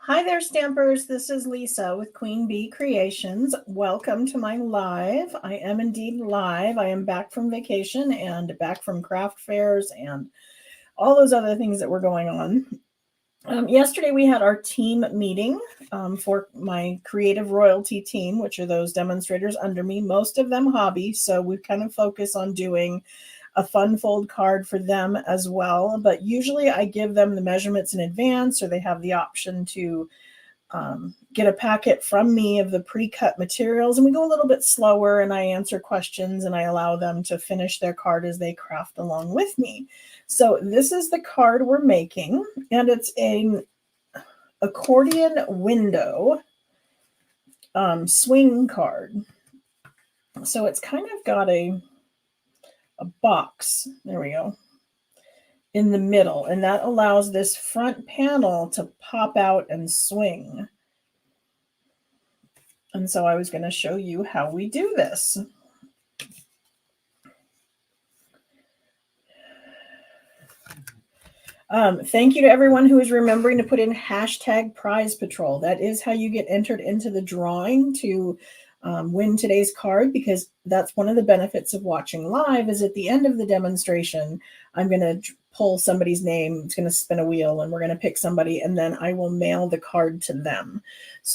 Hi there, Stampers. This is Lisa with Queen Bee Creations. Welcome to my live. I am indeed live. I am back from vacation and back from craft fairs and all those other things that were going on. Yesterday we had our team meeting for my creative royalty team, which are those demonstrators under me, most of them hobby. So we kind of focus on doing a fun fold card for them as well. But usually I give them the measurements in advance, or they have the option to get a packet from me of the pre-cut materials, and we go a little bit slower and I answer questions and I allow them to finish their card as they craft along with me. So this is the card we're making, and it's an accordion window swing card. So it's kind of got a box, there we go, in the middle, and that allows this front panel to pop out and swing. And so I was going to show you how we do this. Thank you to everyone who is remembering to put in hashtag prize patrol. That is how you get entered into the drawing to win today's card, because that's one of the benefits of watching live. Is at the end of the demonstration, I'm going to pull somebody's name. It's going to spin a wheel and we're going to pick somebody, and then I will mail the card to them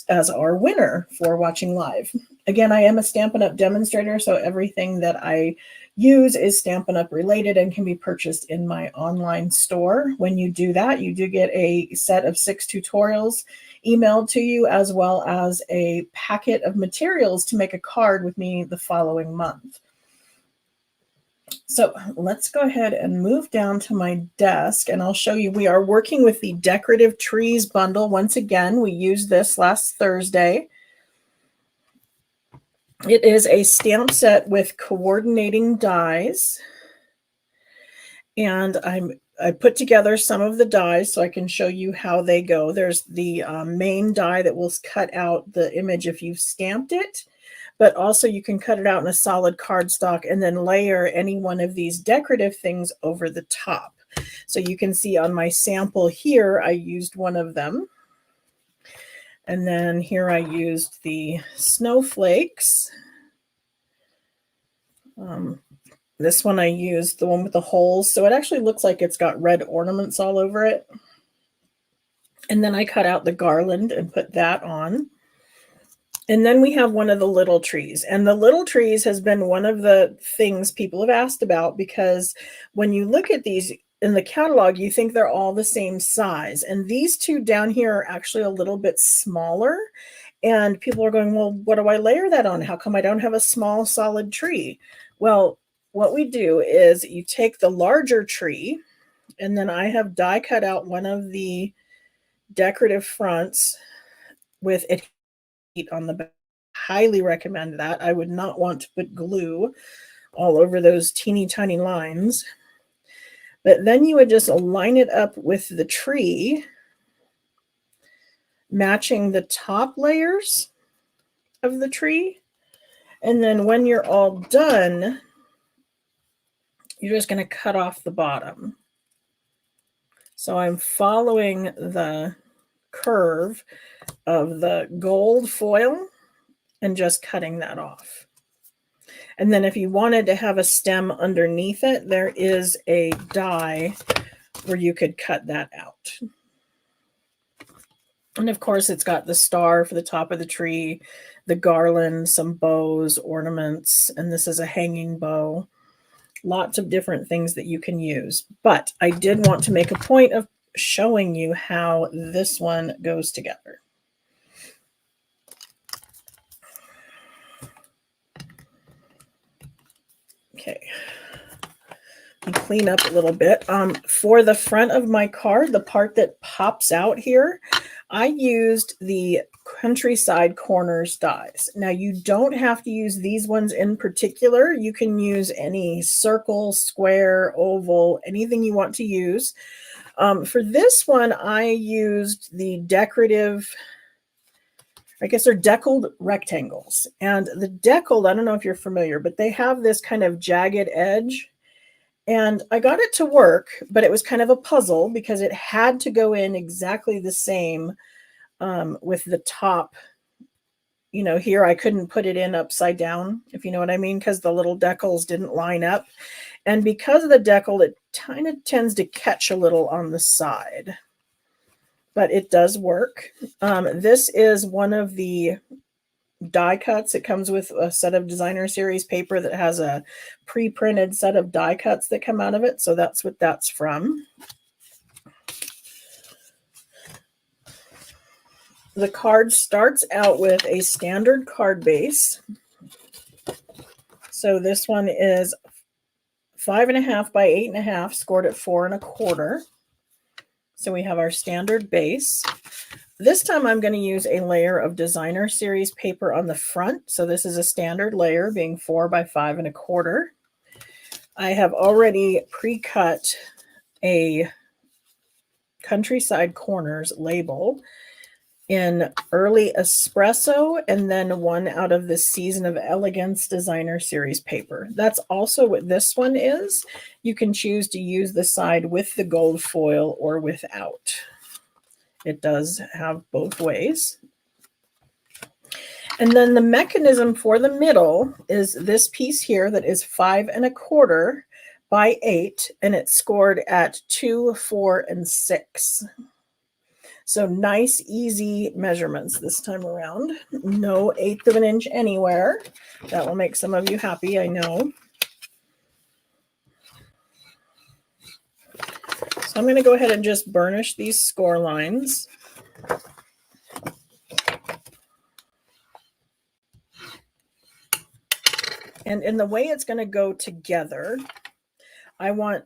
as our winner for watching live. Again, I am a Stampin' Up! Demonstrator, so everything that I use is Stampin' Up! Related and can be purchased in my online store. When you do that, you do get a set of 6 tutorials emailed to you, as well as a packet of materials to make a card with me the following month. So let's go ahead and move down to my desk, and I'll show you. We are working with the Decorative Trees bundle. Once again, we used this last Thursday. It is a stamp set with coordinating dies, and I put together some of the dies so I can show you how they go. There's the main die that will cut out the image if you've stamped it, but also you can cut it out in a solid cardstock and then layer any one of these decorative things over the top. So you can see on my sample here, I used one of them. And then here I used the snowflakes. This one I used the one with the holes, so it actually looks like it's got red ornaments all over it. And then I cut out the garland and put that on. And then we have one of the little trees. And the little trees has been one of the things people have asked about, because when you look at these in the catalog, you think they're all the same size. And these two down here are actually a little bit smaller. And people are going, well, what do I layer that on? How come I don't have a small solid tree? Well, what we do is you take the larger tree, and then I have die cut out one of the decorative fronts with it on the back. Highly recommend that. I would not want to put glue all over those teeny tiny lines. But then you would just line it up with the tree, matching the top layers of the tree. And then when you're all done, you're just going to cut off the bottom. So I'm following the curve of the gold foil and just cutting that off. And then if you wanted to have a stem underneath it, there is a die where you could cut that out. And of course, it's got the star for the top of the tree, the garland, some bows, ornaments, and this is a hanging bow. Lots of different things that you can use. But I did want to make a point of showing you how this one goes together. Okay, let me clean up a little bit. For the front of my card, the part that pops out here, I used the Countryside Corners dies. Now, you don't have to use these ones in particular. You can use any circle, square, oval, anything you want to use. For this one, I used the decorative, I guess they're deckled rectangles. And the deckled, I don't know if you're familiar, but they have this kind of jagged edge. And I got it to work, but it was kind of a puzzle because it had to go in exactly the same with the top, you know, here I couldn't put it in upside down, if you know what I mean, because the little decals didn't line up. And because of the decal, it kind of tends to catch a little on the side, but it does work. This is one of the die cuts. It comes with a set of designer series paper that has a pre-printed set of die cuts that come out of it. So that's what that's from. The card starts out with a standard card base. So this one is 5.5 by 8.5, scored at 4.25. So we have our standard base. This time I'm going to use a layer of designer series paper on the front. So this is a standard layer being 4 by 5.25. I have already pre-cut a Countryside Corners label in early espresso and then one out of the Season of Elegance designer series paper. That's also what this one is. You can choose to use the side with the gold foil or without. It does have both ways. And then the mechanism for the middle is this piece here that is 5.25 by 8, and it's scored at 2, 4, and 6. So nice, easy measurements this time around. No 1/8 of an inch anywhere. That will make some of you happy, I know. So I'm going to go ahead and just burnish these score lines. And in the way it's going to go together, I want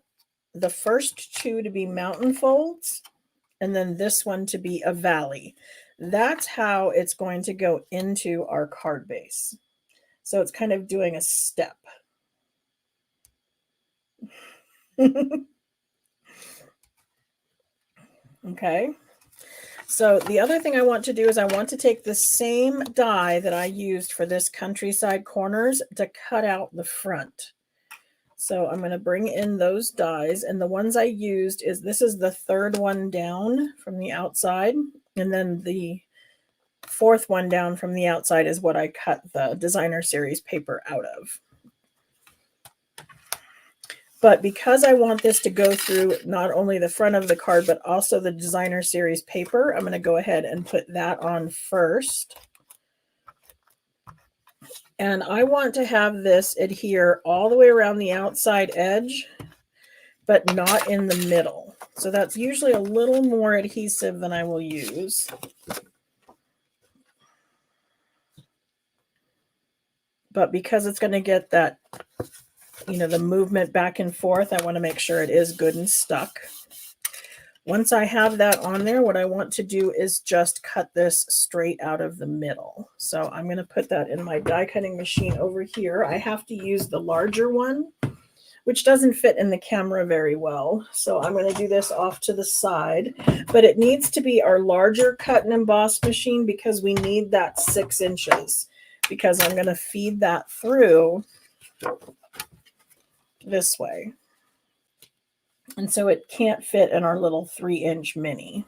the first two to be mountain folds, and then this one to be a valley. That's how it's going to go into our card base. So it's kind of doing a step. Okay. So the other thing I want to do is I want to take the same die that I used for this Countryside Corners to cut out the front. So I'm going to bring in those dies, and the ones I used is, this is the third one down from the outside, and then the fourth one down from the outside is what I cut the designer series paper out of. But because I want this to go through not only the front of the card, but also the designer series paper, I'm going to go ahead and put that on first. And I want to have this adhere all the way around the outside edge, but not in the middle. So that's usually a little more adhesive than I will use. But because it's going to get that, you know, the movement back and forth, I want to make sure it is good and stuck. Once I have that on there, what I want to do is just cut this straight out of the middle. So I'm going to put that in my die cutting machine over here. I have to use the larger one, which doesn't fit in the camera very well. So I'm going to do this off to the side, but it needs to be our larger cut and emboss machine because we need that 6 inches, because I'm going to feed that through this way. And so it can't fit in our little 3-inch mini.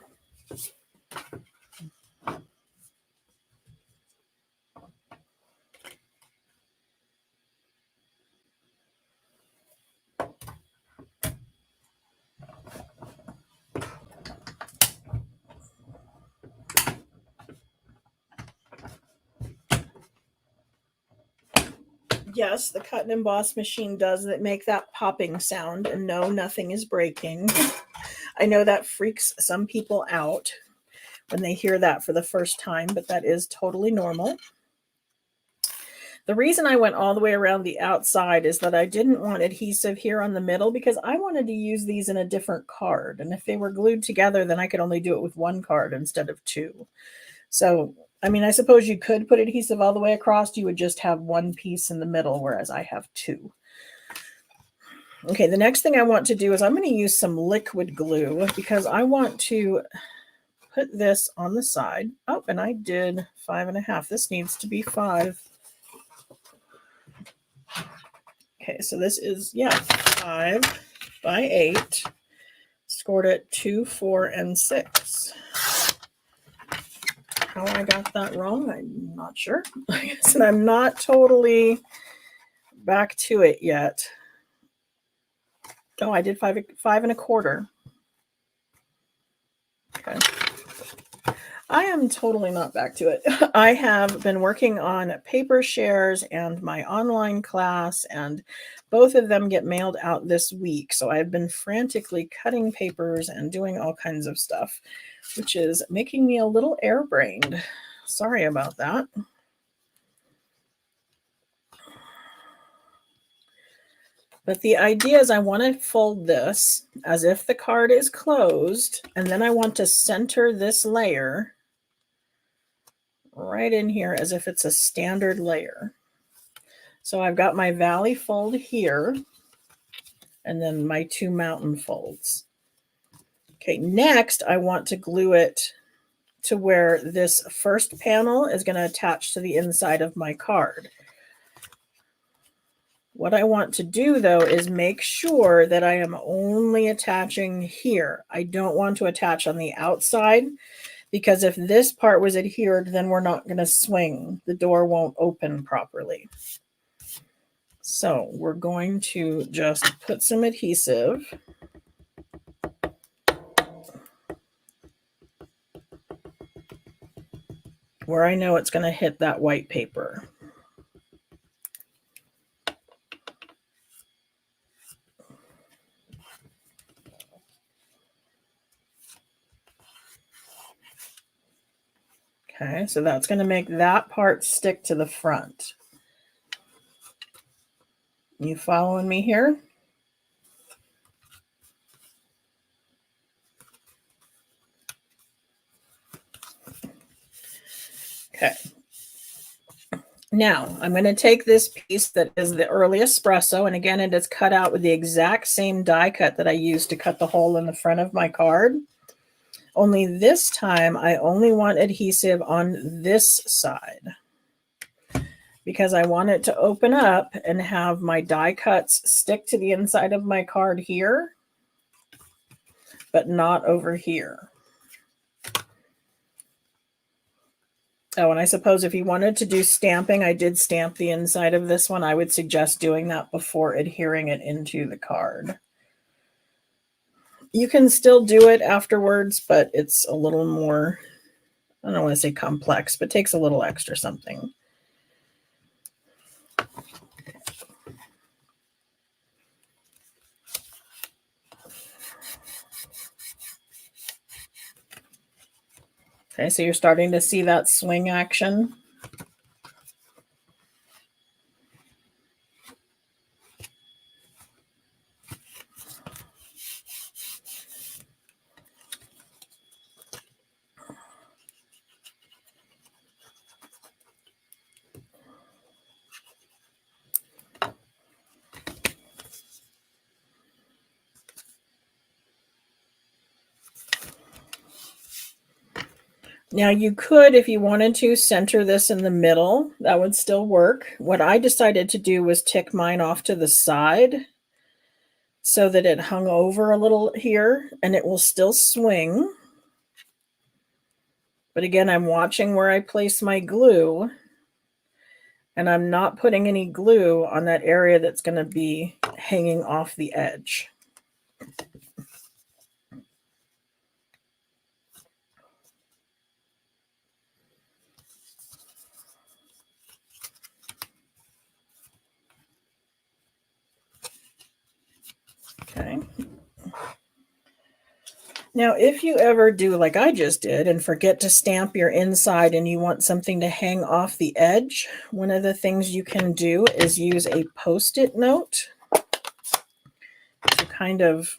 Yes, the cut and emboss machine does make that popping sound, and no, nothing is breaking. I know that freaks some people out when they hear that for the first time, but that is totally normal. The reason I went all the way around the outside is that I didn't want adhesive here on the middle because I wanted to use these in a different card. And if they were glued together, then I could only do it with one card instead of 2. So, I mean, I suppose you could put adhesive all the way across. You would just have one piece in the middle, whereas I have 2. Okay, the next thing I want to do is I'm going to use some liquid glue because I want to put this on the side. Oh, and I did 5.5. This needs to be 5. Okay, so this is, 5 by 8, scored at 2, 4, and 6. how I got that wrong. I'm not sure. And I'm not totally back to it yet. Oh, I did 5.25. Okay. I am totally not back to it. I have been working on paper shares and my online class, and both of them get mailed out this week. So I've been frantically cutting papers and doing all kinds of stuff, which is making me a little airbrained. Sorry about that. But the idea is I want to fold this as if the card is closed, and then I want to center this layer right in here as if it's a standard layer. So I've got my valley fold here, and then my 2 mountain folds. Okay, next I want to glue it to where this first panel is going to attach to the inside of my card. What I want to do, though, is make sure that I am only attaching here. I don't want to attach on the outside, because if this part was adhered, then we're not going to swing. The door won't open properly. So we're going to just put some adhesive. Where I know it's going to hit that white paper. Okay, so that's going to make that part stick to the front. You following me here? Okay. Now, I'm going to take this piece that is the early espresso, and again, it is cut out with the exact same die cut that I used to cut the hole in the front of my card. Only this time, I only want adhesive on this side, because I want it to open up and have my die cuts stick to the inside of my card here, but not over here. Oh, and I suppose if you wanted to do stamping, I did stamp the inside of this one. I would suggest doing that before adhering it into the card. You can still do it afterwards, but it's a little more, I don't want to say complex, but takes a little extra something. Okay, so you're starting to see that swing action. Now you could, if you wanted to, center this in the middle. That would still work. What I decided to do was tick mine off to the side so that it hung over a little here, and it will still swing. But again, I'm watching where I place my glue, and I'm not putting any glue on that area that's going to be hanging off the edge. Okay. Now, if you ever do like I just did and forget to stamp your inside and you want something to hang off the edge, one of the things you can do is use a Post-it note to kind of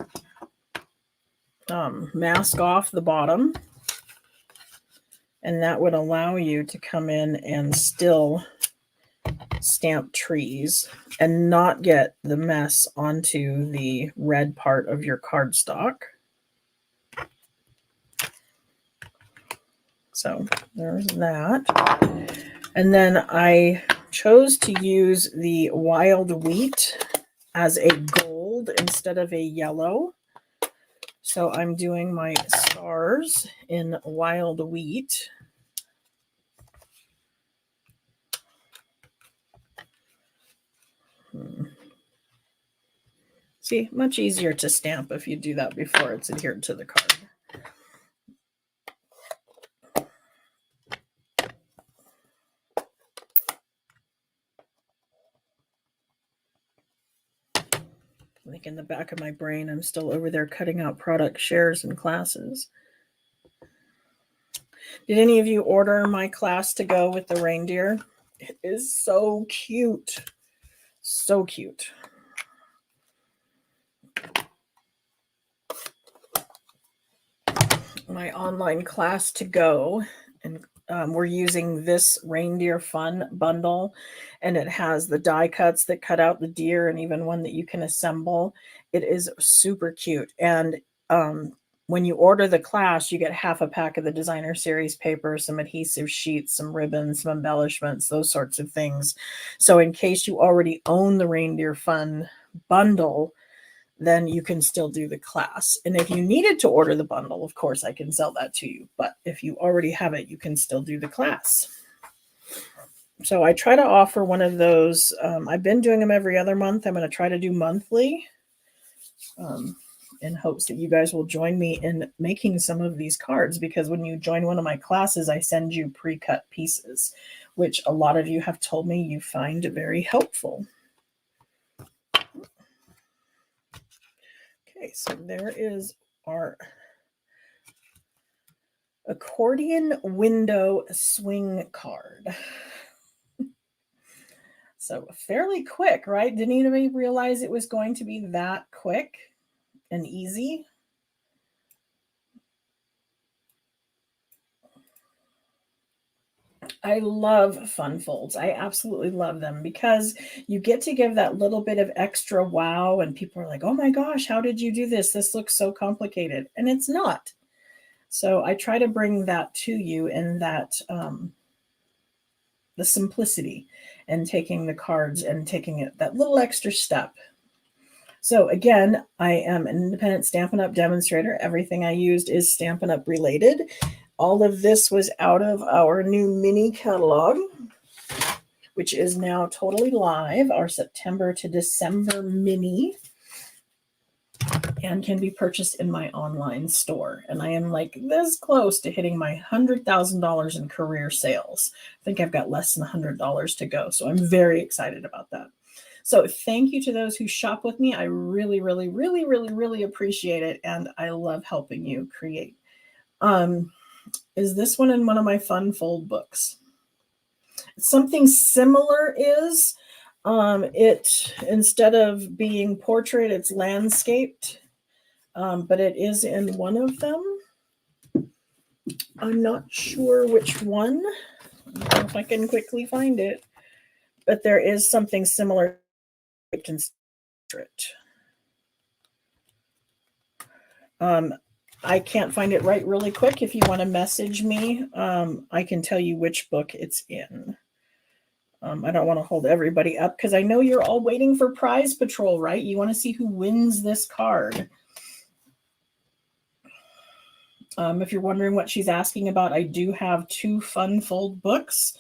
mask off the bottom. And that would allow you to come in and still stamp trees and not get the mess onto the red part of your cardstock. So there's that. And then I chose to use the wild wheat as a gold instead of a yellow. So I'm doing my stars in wild wheat. See, much easier to stamp if you do that before it's adhered to the card. I think in the back of my brain, I'm still over there cutting out product shares and classes. Did any of you order my class to go with the reindeer? It is so cute. So cute. My online class to go, and we're using this reindeer fun bundle, and it has the die cuts that cut out the deer and even one that you can assemble. It is super cute. And when you order the class, you get half a pack of the designer series paper, some adhesive sheets, some ribbons, some embellishments, those sorts of things. So in case you already own the reindeer fun bundle, then you can still do the class. And if you needed to order the bundle, of course, I can sell that to you. But if you already have it, you can still do the class. So I try to offer one of those. I've been doing them every other month. I'm going to try to do monthly in hopes that you guys will join me in making some of these cards, because when you join one of my classes, I send you pre-cut pieces, which a lot of you have told me you find very helpful. Okay, so there is our accordion window swing card. So fairly quick, right? Didn't anybody realize it was going to be that quick and easy? I love fun folds. I absolutely love them because you get to give that little bit of extra wow, and people are like, oh my gosh, how did you do this? This looks so complicated. And it's not. So I try to bring that to you in that the simplicity and taking the cards and taking it that little extra step. So again, I am an independent Stampin' Up! Demonstrator. Everything I used is Stampin' Up! Related. All of this was out of our new mini catalog, which is now totally live, our September to December mini, and can be purchased in my online store. And I am like this close to hitting my $100,000 in career sales. I think I've got less than $100 to go. So I'm very excited about that. So thank you to those who shop with me. I really, really, really, really, really appreciate it. And I love helping you create. Is this one in one of my fun fold books? Something similar is it, instead of being portrait, it's landscaped. But it is in one of them. I'm not sure which one. I don't know if I can quickly find it. But there is something similar in portrait. I can't find it right really quick. If you want to message me, I can tell you which book it's in. I don't want to hold everybody up because I know you're all waiting for Prize Patrol, right? You want to see who wins this card. If you're wondering what she's asking about, I do have 2 fun fold books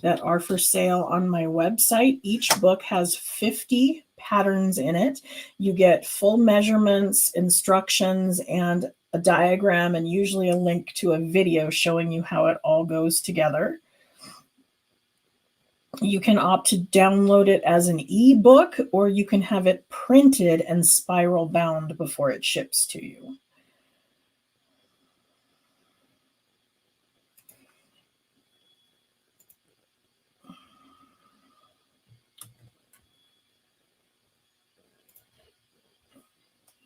that are for sale on my website. Each book has 50 patterns in it. You get full measurements, instructions, and a diagram, and usually a link to a video showing you how it all goes together. You can opt to download it as an ebook, or you can have it printed and spiral bound before it ships to you.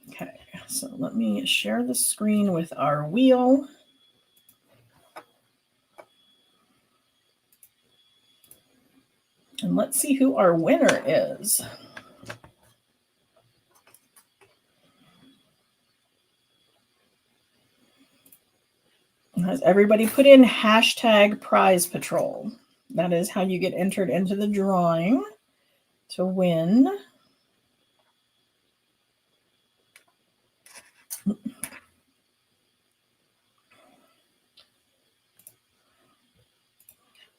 Okay, so let me share the screen with our wheel. And let's see who our winner is. Has everybody put in hashtag Prize Patrol? That is how you get entered into the drawing to win.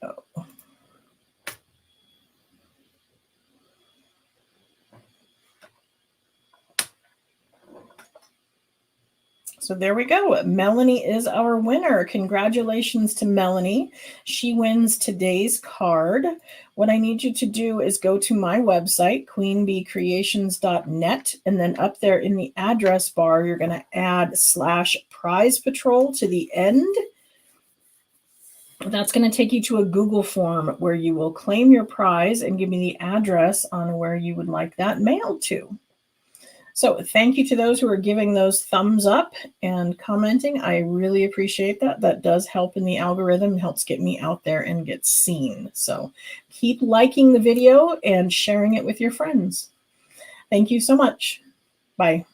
Oh. So there we go. Melanie is our winner. Congratulations to Melanie. She wins today's card. What I need you to do is go to my website, queenbeecreations.net, and then up there in the address bar, you're going to add /prize patrol to the end. That's going to take you to a Google form where you will claim your prize and give me the address on where you would like that mailed to. So thank you to those who are giving those thumbs up and commenting. I really appreciate that. That does help in the algorithm and helps get me out there and get seen. So keep liking the video and sharing it with your friends. Thank you so much. Bye.